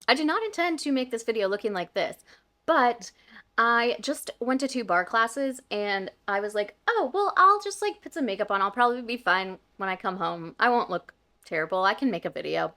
I did not intend to make this video looking like this, but I just went to 2 bar classes and I was like, oh, well, I'll just like put some makeup on. I'll probably be fine when I come home. I won't look terrible. I can make a video.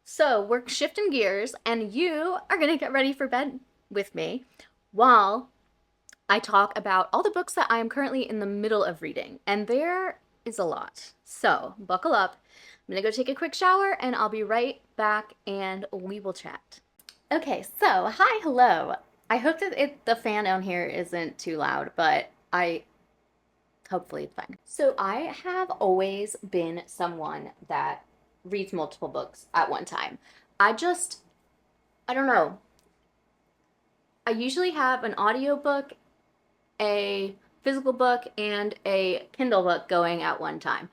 So we're shifting gears and you are gonna get ready for bed with me while I talk about all the books that I am currently in the middle of reading. And there is a lot. So buckle up. I'm gonna go take a quick shower and I'll be right back and we will chat. Okay, so hi, hello. I hope that the fan down here isn't too loud, but hopefully it's fine. So I have always been someone that reads multiple books at one time. I don't know. I usually have an audiobook, a physical book, and a Kindle book going at one time.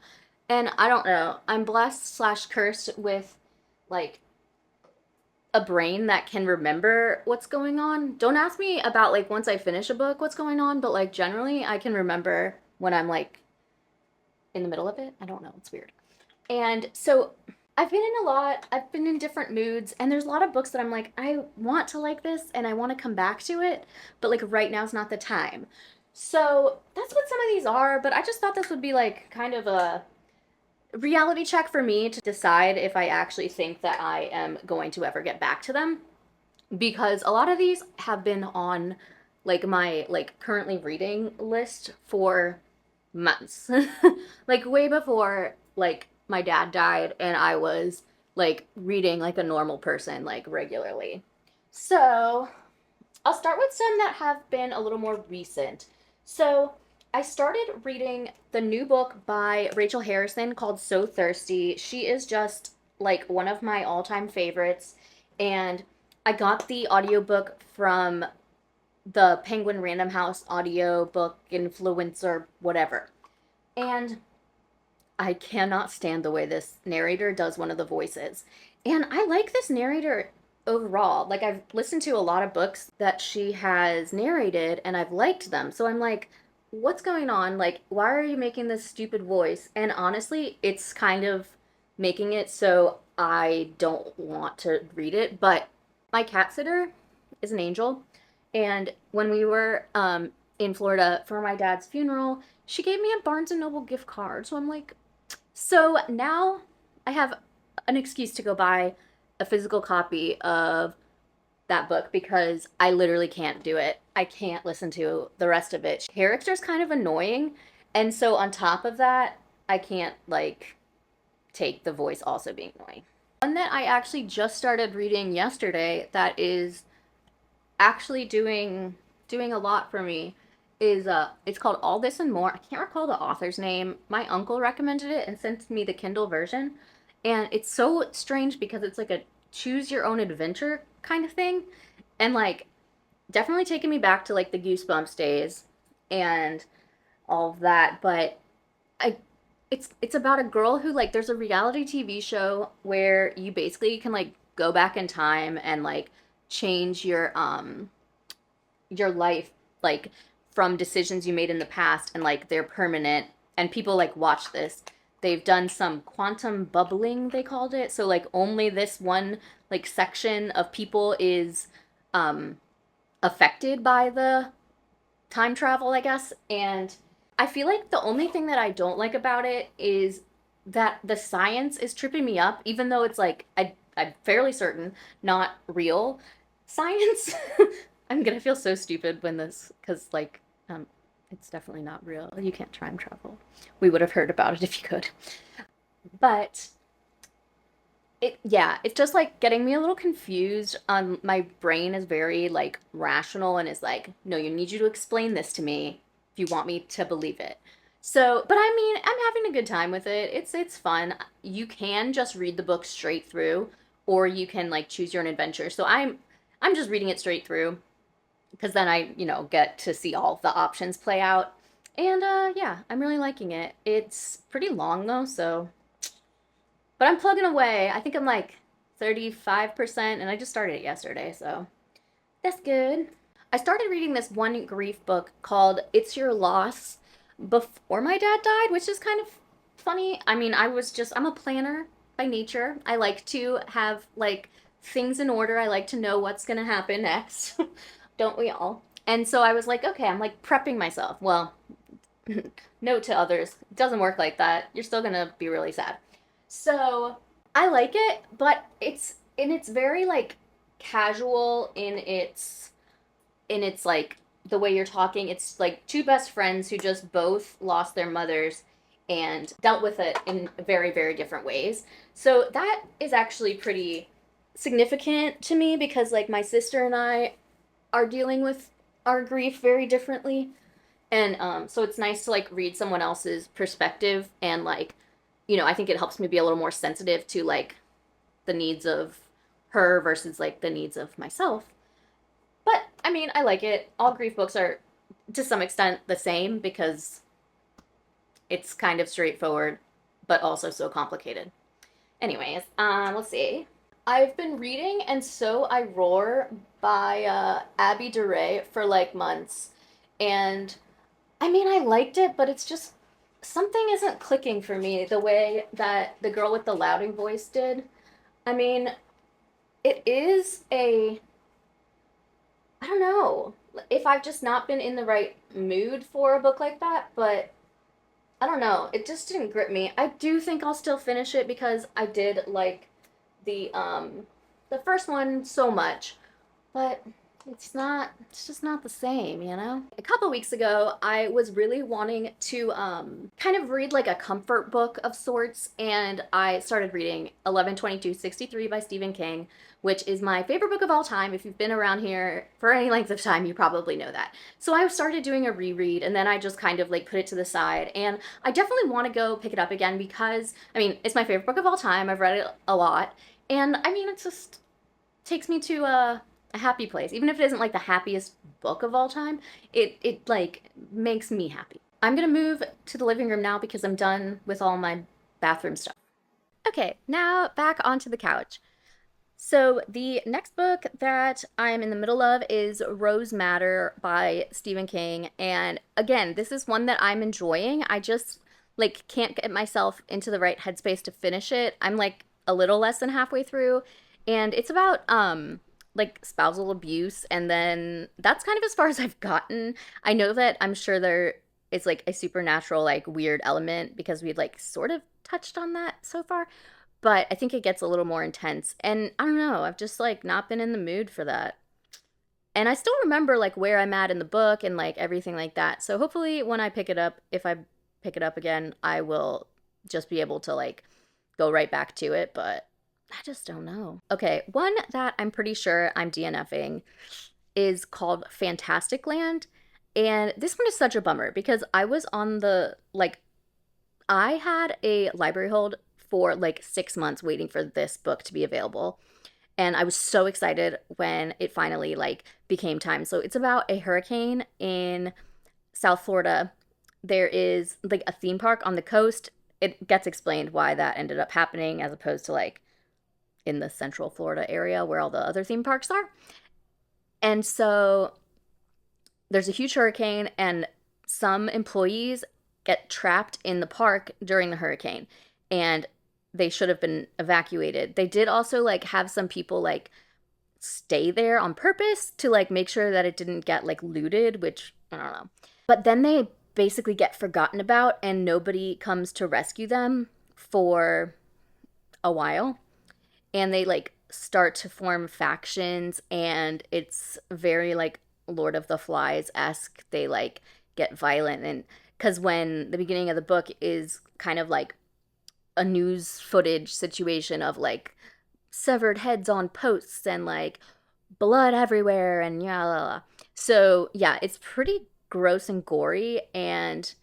And I don't know. I'm blessed slash cursed with like a brain that can remember what's going on. Don't ask me about like once I finish a book what's going on, but like generally I can remember when I'm like in the middle of it. I don't know, it's weird. And so I've been in a lot, I've been in different moods, and there's a lot of books that I'm like, I want to like this and I want to come back to it, but like right now's not the time. So that's what some of these are, but I just thought this would be like kind of a reality check for me to decide if I actually think that I am going to ever get back to them. Because a lot of these have been on like my like currently reading list for months. Like way before like my dad died and I was like reading like a normal person like regularly. So I'll start with some that have been a little more recent. So I started reading the new book by Rachel Harrison called So Thirsty. She is just like one of my all-time favorites. And I got the audiobook from the Penguin Random House audiobook influencer, whatever. And I cannot stand the way this narrator does one of the voices. And I like this narrator overall. Like, I've listened to a lot of books that she has narrated and I've liked them. So I'm like, what's going on? Like, why are you making this stupid voice? And honestly, it's kind of making it so I don't want to read it. But my cat sitter is an angel. And when we were in Florida for my dad's funeral, she gave me a Barnes and Noble gift card. So I'm like, so now I have an excuse to go buy a physical copy of that book because I literally can't do it. I can't listen to the rest of it. Character's kind of annoying, and so on top of that, I can't like take the voice also being annoying. One that I actually just started reading yesterday that is actually doing a lot for me is it's called All This and More. I can't recall the author's name. My uncle recommended it and sent me the Kindle version. And it's so strange because it's like a choose your own adventure kind of thing. And like definitely taking me back to like the Goosebumps days and all of that, but I it's about a girl who like there's a reality TV show where you basically can like go back in time and like change your life like from decisions you made in the past and like they're permanent and people like watch this. They've done some quantum bubbling they called it. So like only this one like section of people is um affected by the time travel, I guess. And I feel like the only thing that I don't like about it is that the science is tripping me up, even though it's like I'm fairly certain not real science. I'm gonna feel so stupid when this, because like, it's definitely not real. You can't time travel. We would have heard about it if you could. But yeah, it's just like getting me a little confused. My brain is very like rational and is like, no, you need you to explain this to me if you want me to believe it. So, but I mean, I'm having a good time with it. It's fun. You can just read the book straight through, or you can like choose your own adventure. So I'm just reading it straight through because then I, get to see all the options play out. And yeah, I'm really liking it. It's pretty long though, so but I'm plugging away. I think I'm like 35%, and I just started it yesterday, so that's good. I started reading this one grief book called It's Your Loss before my dad died, which is kind of funny. I mean, I'm a planner by nature. I like to have like things in order. I like to know what's going to happen next. Don't we all? And so I was like, okay, I'm like prepping myself. Well, note to others, it doesn't work like that. You're still going to be really sad. So I like it, but it's very like casual in its like the way you're talking. It's like two best friends who just both lost their mothers and dealt with it in very, very different ways. So that is actually pretty significant to me because like my sister and I are dealing with our grief very differently. And so it's nice to like read someone else's perspective and like, I think it helps me be a little more sensitive to like the needs of her versus like the needs of myself. But I mean, I like it. All grief books are to some extent the same because it's kind of straightforward, but also so complicated. Anyways, let's see. I've been reading And So I Roar by Abby DeRay for like months. And I mean, I liked it, but it's just something isn't clicking for me the way that the girl with the louding voice did. I mean, it is I don't know if I've just not been in the right mood for a book like that, but I don't know. It just didn't grip me. I do think I'll still finish it because I did like the first one so much, but it's just not the same, you know? A couple weeks ago, I was really wanting to kind of read like a comfort book of sorts, and I started reading 11/22/63 by Stephen King, which is my favorite book of all time. If you've been around here for any length of time, you probably know that. So I started doing a reread, and then I just kind of like put it to the side, and I definitely want to go pick it up again because, I mean, it's my favorite book of all time. I've read it a lot, and I mean, it just takes me to a happy place. Even if it isn't like the happiest book of all time, it like makes me happy. I'm gonna move to the living room now because I'm done with all my bathroom stuff. Okay, now back onto the couch. So the next book that I'm in the middle of is Rose Madder by Stephen King. And again, this is one that I'm enjoying. I just like can't get myself into the right headspace to finish it. I'm like a little less than halfway through, and it's about like spousal abuse, and then that's kind of as far as I've gotten. I know that I'm sure there is like a supernatural like weird element because we've like sort of touched on that so far, but I think it gets a little more intense. And I don't know, I've just like not been in the mood for that. And I still remember like where I'm at in the book and like everything like that. So hopefully when I pick it up, if I pick it up again, I will just be able to like go right back to it, but I just don't know. Okay, one that I'm pretty sure I'm DNFing is called Fantastic Land. And this one is such a bummer because I was on the like I had a library hold for like 6 months waiting for this book to be available. And I was so excited when it finally like became time. So it's about a hurricane in South Florida. There is like a theme park on the coast. It gets explained why that ended up happening as opposed to like in the central Florida area where all the other theme parks are. And so there's a huge hurricane, and some employees get trapped in the park during the hurricane, and they should have been evacuated. They did also like have some people like stay there on purpose to like make sure that it didn't get like looted, which I don't know. But then they basically get forgotten about and nobody comes to rescue them for a while. And they like start to form factions, and it's very like Lord of the Flies-esque. They like get violent, and because when the beginning of the book is kind of like a news footage situation of like severed heads on posts and like blood everywhere and yeah. So yeah, it's pretty gross and gory, and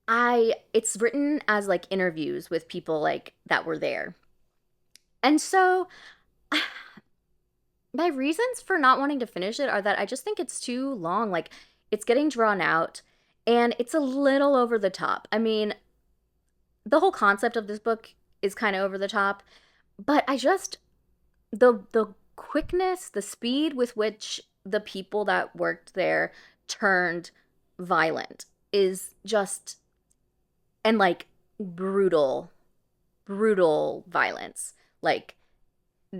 it's written as like interviews with people like that were there. And so my reasons for not wanting to finish it are that I just think it's too long. Like it's getting drawn out and it's a little over the top. I mean, the whole concept of this book is kind of over the top, but I just the quickness, the speed with which the people that worked there turned violent is just and like brutal violence. Like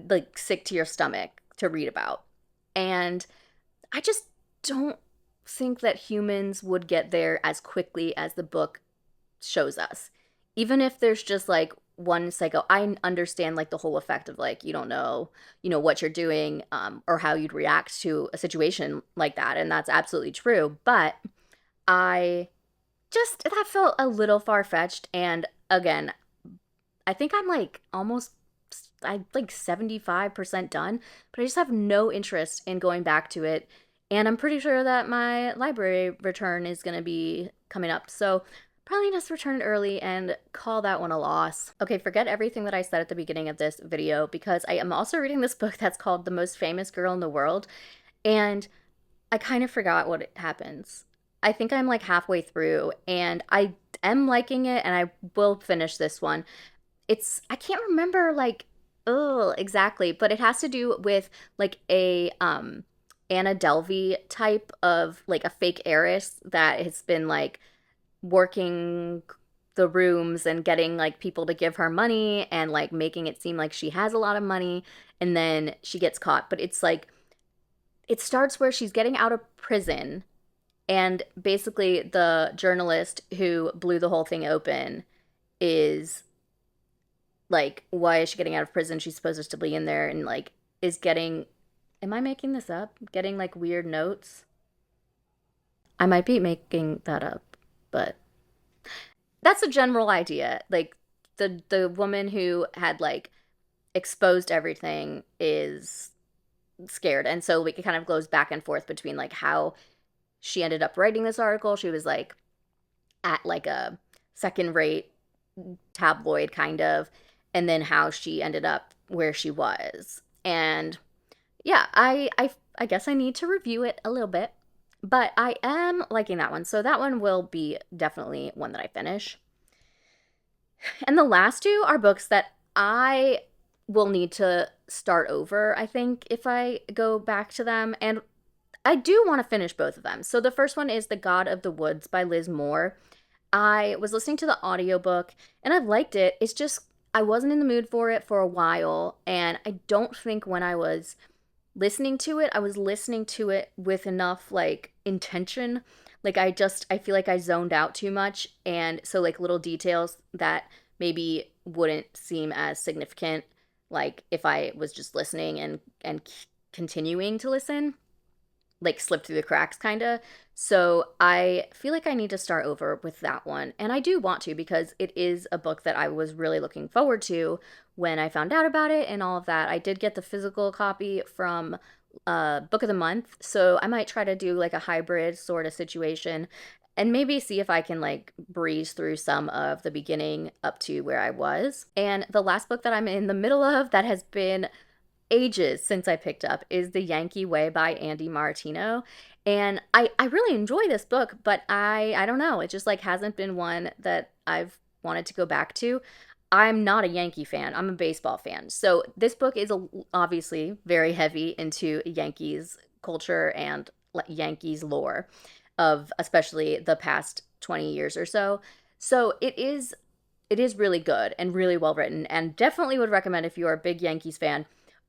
like sick to your stomach to read about. And I just don't think that humans would get there as quickly as the book shows us. Even if there's just like one psycho, I understand like the whole effect of like you don't know, what you're doing, or how you'd react to a situation like that, and that's absolutely true. But I just that felt a little far fetched, and again, I think I'm like almost I like 75% done, but I just have no interest in going back to it. And I'm pretty sure that my library return is going to be coming up. So probably just return it early and call that one a loss. Okay, forget everything that I said at the beginning of this video because I am also reading this book that's called The Most Famous Girl in the World. And I kind of forgot what happens. I think I'm like halfway through and I am liking it and I will finish this one. I can't remember like exactly, but it has to do with like a Anna Delvey type of like a fake heiress that has been like working the rooms and getting like people to give her money and like making it seem like she has a lot of money, and then she gets caught. But it's like it starts where she's getting out of prison, and basically the journalist who blew the whole thing open is like, why is she getting out of prison? She's supposed to be in there, and like is getting, am I making this up? Getting like weird notes. I might be making that up, but that's a general idea. Like the woman who had like exposed everything is scared, and so it kind of goes back and forth between like how she ended up writing this article. She was like at like a second rate tabloid kind of, and then how she ended up where she was. And yeah, I guess I need to review it a little bit, but I am liking that one. So that one will be definitely one that I finish. And the last two are books that I will need to start over, I think, if I go back to them. And I do want to finish both of them. So the first one is The God of the Woods by Liz Moore. I was listening to the audiobook and I've liked it. It's just I wasn't in the mood for it for a while, and I don't think when I was listening to it, I was listening to it with enough like intention. Like I feel like I zoned out too much, and so like little details that maybe wouldn't seem as significant like if I was just listening and continuing to listen like slipped through the cracks kind of. So I feel like I need to start over with that one. And I do want to because it is a book that I was really looking forward to when I found out about it and all of that. I did get the physical copy from Book of the Month. So I might try to do like a hybrid sort of situation and maybe see if I can like breeze through some of the beginning up to where I was. And the last book that I'm in the middle of that has been ages since I picked up is The Yankee Way by Andy Martino. And I really enjoy this book, but I don't know. It just like hasn't been one that I've wanted to go back to. I'm not a Yankee fan. I'm a baseball fan. So this book is obviously very heavy into Yankees culture and Yankees lore of especially the past 20 years or so. So it is really good and really well written, and definitely would recommend if you're a big Yankees fan.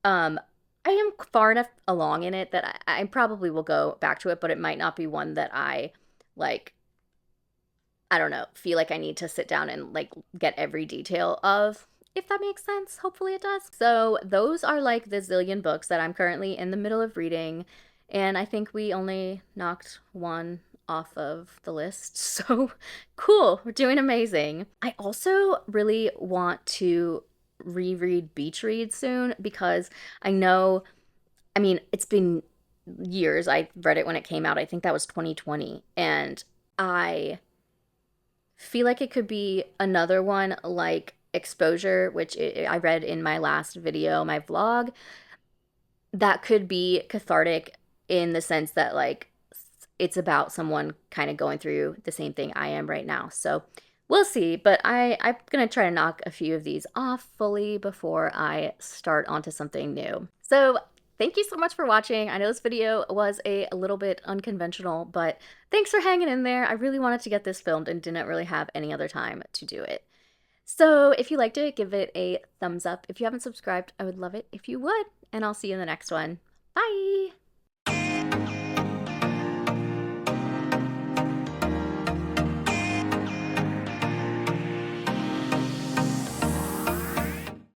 I am far enough along in it that I probably will go back to it, but it might not be one that I like, I don't know, feel like I need to sit down and like get every detail of, if that makes sense. Hopefully it does. So those are like the zillion books that I'm currently in the middle of reading, and I think we only knocked one off of the list. So cool, we're doing amazing. I also really want to reread Beach Read soon because I know, I mean, it's been years. I read it when it came out. I think that was 2020. And I feel like it could be another one like Exposure, which I read in my last video, my vlog, that could be cathartic in the sense that like it's about someone kind of going through the same thing I am right now. So we'll see, but I'm going to try to knock a few of these off fully before I start onto something new. So thank you so much for watching. I know this video was a little bit unconventional, but thanks for hanging in there. I really wanted to get this filmed and didn't really have any other time to do it. So if you liked it, give it a thumbs up. If you haven't subscribed, I would love it if you would. And I'll see you in the next one. Bye!